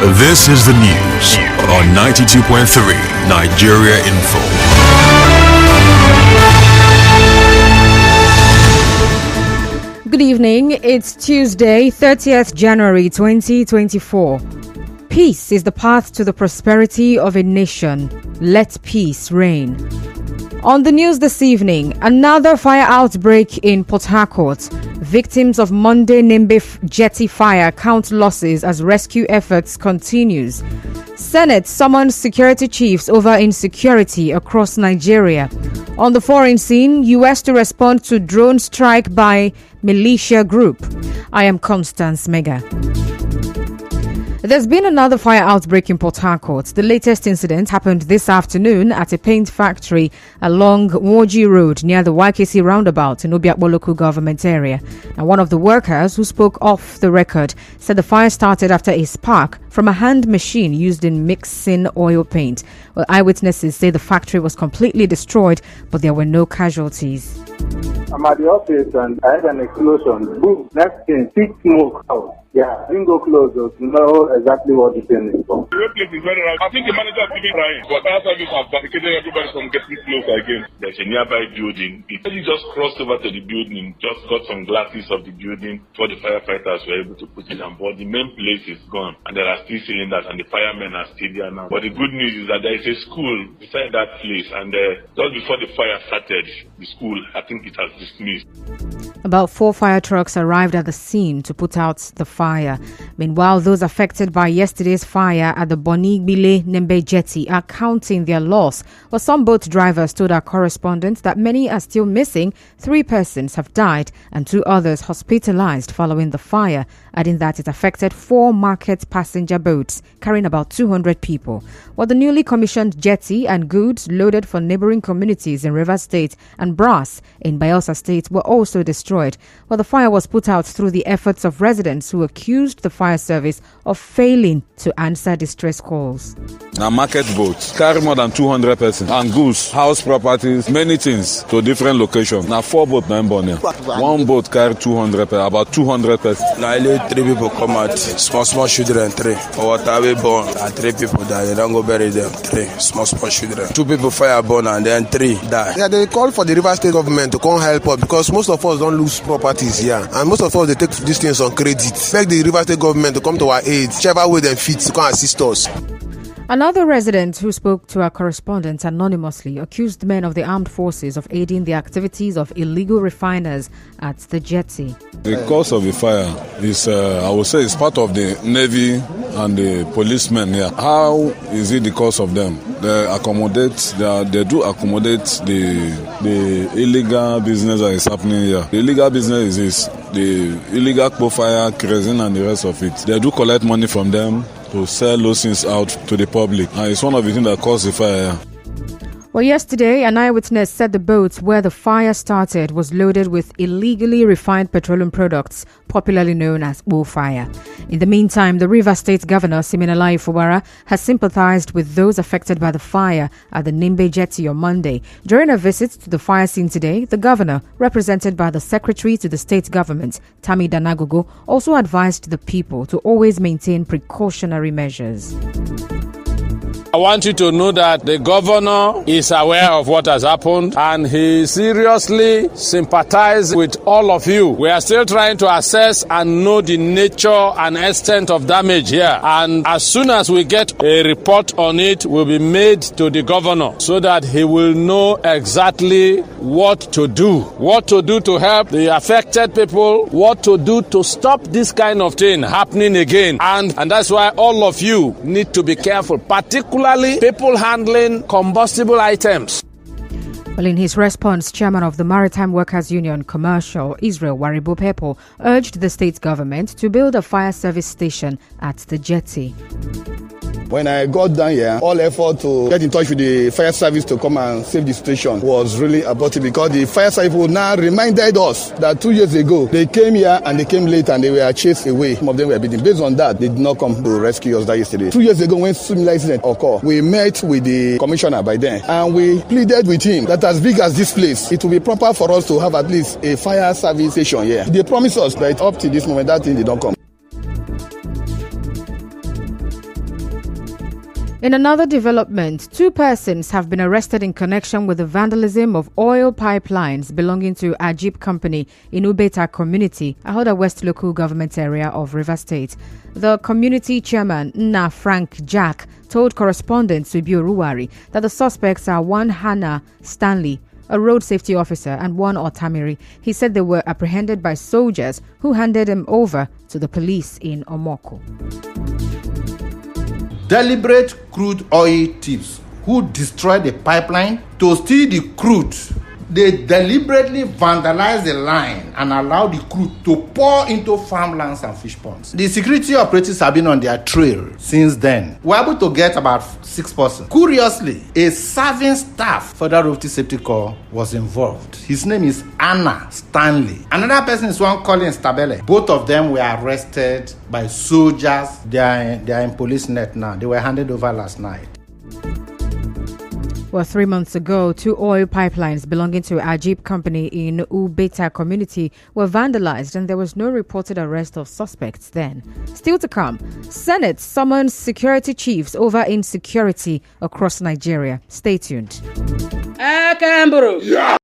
This is the news on 92.3 Nigeria Info. Good evening. It's Tuesday, 30th January 2024. Peace is the path to the prosperity of a nation. Let peace reign. On the news this evening, another fire outbreak in Port Harcourt. Victims of Monday Nimbe jetty fire count losses as rescue efforts continues. Senate summons security chiefs over insecurity across Nigeria. On the foreign scene, U.S. to respond to drone strike by militia group. I am Constance Mega. There's been another fire outbreak in Port Harcourt. The latest incident happened this afternoon at a paint factory along Woji Road near the YKC roundabout in Obiakpo local government area. Now, one of the workers who spoke off the record said the fire started after a spark from a hand machine used in mixing oil paint. Well, eyewitnesses say the factory was completely destroyed, but there were no casualties. I'm at the office and I had an explosion. Boom, next thing, thick smoke out. Yeah, I didn't go close to know exactly what the thing is for. The place is very right. I think the manager is even trying, but fire service have barricaded everybody from getting closer again. There's a nearby building. He just crossed over to the building, just got some glasses of the building before the firefighters were able to put it on board. The main place is gone and there are still cylinders and the firemen are still there now. But the good news is that there is a school beside that place and just before the fire started, the school, I think it has dismissed. About 4 fire trucks arrived at the scene to put out the fire. Meanwhile, those affected by yesterday's fire at the Bonigbile Nembe jetty are counting their loss. Well, some boat drivers told our correspondent that many are still missing. 3 persons have died and 2 others hospitalized following the fire, adding that it affected 4 market passenger boats carrying about 200 people. While the newly commissioned jetty and goods loaded for neighboring communities in Rivers State and Brass in Bayelsa State were also destroyed. Well, the fire was put out through the efforts of residents who accused the fire service of failing to answer distress calls. Now, market boats carry more than 200 persons and goods, house properties, many things to different locations. Now, 4 boats now in Bonia. 1 boat carry 200 about 200 persons. Now, 3 people come out, small children, 3. For water we born, and 3 people die. They don't go bury them. 3 small children. 2 people fire born and then 3 die. Yeah, they call for the River State government to come help us because most of us don't lose properties here, and most of us they take these things on credit. Beg the River State government to come to our aid, whichever way they fit, to come assist us. Another resident who spoke to our correspondent anonymously accused men of the armed forces of aiding the activities of illegal refiners at the jetty. The cause of the fire is, I would say, it's part of the Navy and the policemen here. How is it the cause of them? They do accommodate the illegal business that is happening here. The illegal business is the illegal fire, kerosene and the rest of it. They do collect money from them to sell those things out to the public. And it's one of the things that caused the fire. Well, yesterday, an eyewitness said the boat where the fire started was loaded with illegally refined petroleum products, popularly known as bullfire. In the meantime, the Rivers State Governor, Siminalayi Fubara, has sympathized with those affected by the fire at the Nimbe jetty on Monday. During a visit to the fire scene today, the governor, represented by the Secretary to the State Government, Tami Danagogo, also advised the people to always maintain precautionary measures. I want you to know that the governor is aware of what has happened and he seriously sympathizes with all of you. We are still trying to assess and know the nature and extent of damage here. And as soon as we get a report on it, will be made to the governor so that he will know exactly what to do to help the affected people, what to do to stop this kind of thing happening again. And that's why all of you need to be careful, particularly people handling combustible items. Well, in his response, Chairman of the Maritime Workers Union Commercial, Israel Waribo Pepo, urged the state government to build a fire service station at the jetty. When I got down here, all effort to get in touch with the fire service to come and save the station was really aborted because the fire service now reminded us that 2 years ago, they came here and they came late and they were chased away. Some of them were beaten. Based on that, they did not come to rescue us that yesterday. 2 years ago, when similar incident occurred, we met with the commissioner by then and we pleaded with him that as big as this place, it will be proper for us to have at least a fire service station here. They promised us that up to this moment, that thing did not come. In another development, 2 persons have been arrested in connection with the vandalism of oil pipelines belonging to Ajib Company in Ubeta community, Ahoda West local government area of Rivers State. The community chairman, Nna Frank Jack, told correspondents Subi Oruwari that the suspects are one Hannah Stanley, a road safety officer, and one Otamiri. He said they were apprehended by soldiers who handed them over to the police in Omoko. Deliberate crude oil thieves who destroyed the pipeline to steal the crude. They deliberately vandalized the line and allowed the crude to pour into farmlands and fish ponds. The security operatives have been on their trail since then. We were able to get about 6 persons. Curiously, a serving staff for the Road Safety Corps was involved. His name is Anna Stanley. Another person is one Colin Stabele. Both of them were arrested by soldiers. They are in police net now. They were handed over last night. Well, 3 months ago, 2 oil pipelines belonging to Ajib Company in Ubeta community were vandalized and there was no reported arrest of suspects then. Still to come, Senate summons security chiefs over insecurity across Nigeria. Stay tuned. Yeah.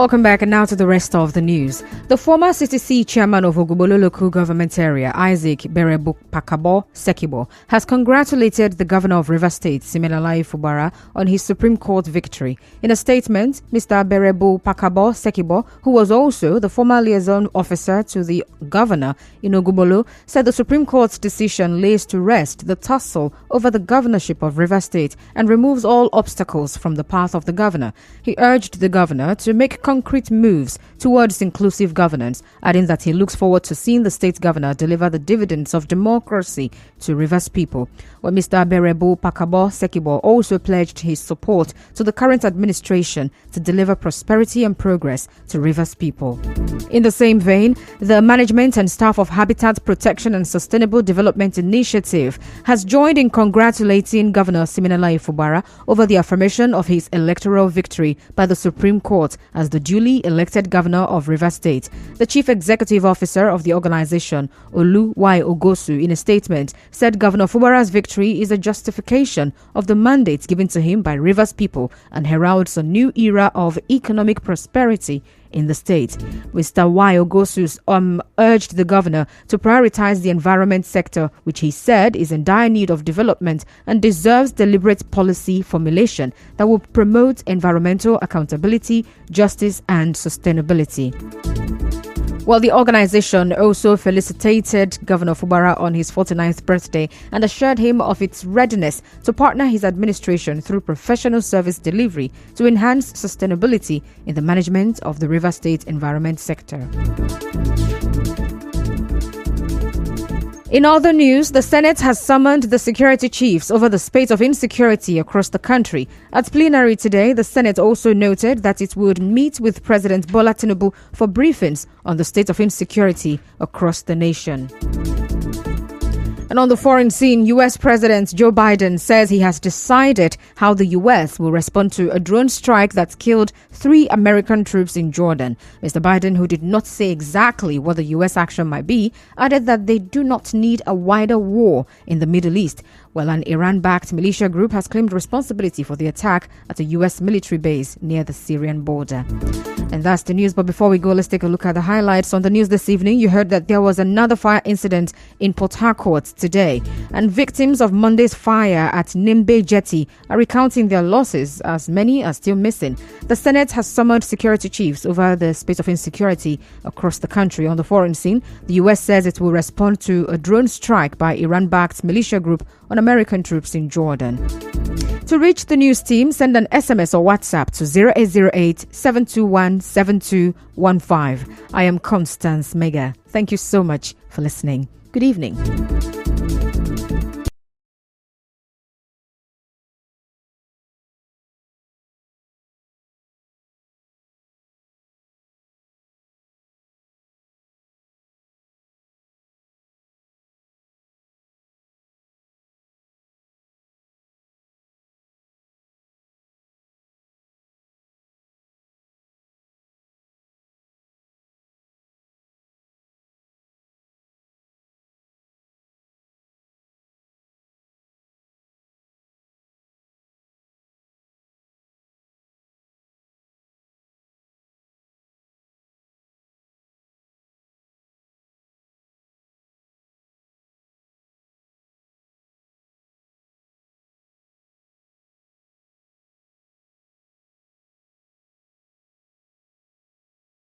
Welcome back, and now to the rest of the news. The former CCC chairman of Ogbolo local government area, Isaac Berebu Pakabo Sekibo, has congratulated the governor of Rivers State, Siminalayi Fubara, on his Supreme Court victory. In a statement, Mr. Berebu Pakabo Sekibo, who was also the former liaison officer to the governor in Ogbolo, said the Supreme Court's decision lays to rest the tussle over the governorship of Rivers State and removes all obstacles from the path of the governor. He urged the governor to make concrete moves towards inclusive governance, adding that he looks forward to seeing the state governor deliver the dividends of democracy to Rivers people. Well, Mr. Berebu Pakabo Sekibo also pledged his support to the current administration to deliver prosperity and progress to Rivers people. In the same vein, the management and staff of Habitat Protection and Sustainable Development Initiative has joined in congratulating Governor Siminalayi Fubara over the affirmation of his electoral victory by the Supreme Court as the duly elected governor of Rivers State. The chief executive officer of the organization, Olu Y. Ogosu, in a statement, said Governor Fubara's victory is a justification of the mandate given to him by Rivers people and heralds a new era of economic prosperity in the state. Mr. Y. Ogosu urged the governor to prioritize the environment sector, which he said is in dire need of development and deserves deliberate policy formulation that will promote environmental accountability, justice, and sustainability. Well, the organization also felicitated Governor Fubara on his 49th birthday and assured him of its readiness to partner his administration through professional service delivery to enhance sustainability in the management of the Rivers State environment sector. In other news, the Senate has summoned the security chiefs over the spate of insecurity across the country. At plenary today, the Senate also noted that it would meet with President Bola Tinubu for briefings on the state of insecurity across the nation. And on the foreign scene, U.S. President Joe Biden says he has decided how the U.S. will respond to a drone strike that killed 3 American troops in Jordan. Mr. Biden, who did not say exactly what the U.S. action might be, added that they do not need a wider war in the Middle East. Well, an Iran-backed militia group has claimed responsibility for the attack at a U.S. military base near the Syrian border. And that's the news. But before we go, let's take a look at the highlights. On the news this evening, you heard that there was another fire incident in Port Harcourt today. And victims of Monday's fire at Nimbe Jetty are recounting their losses, as many are still missing. The Senate has summoned security chiefs over the space of insecurity across the country. On the foreign scene, the U.S. says it will respond to a drone strike by Iran-backed militia group on American troops in Jordan. To reach the news team, send an SMS or WhatsApp to 0808-721-7215. I am Constance Mega. Thank you so much for listening. Good evening.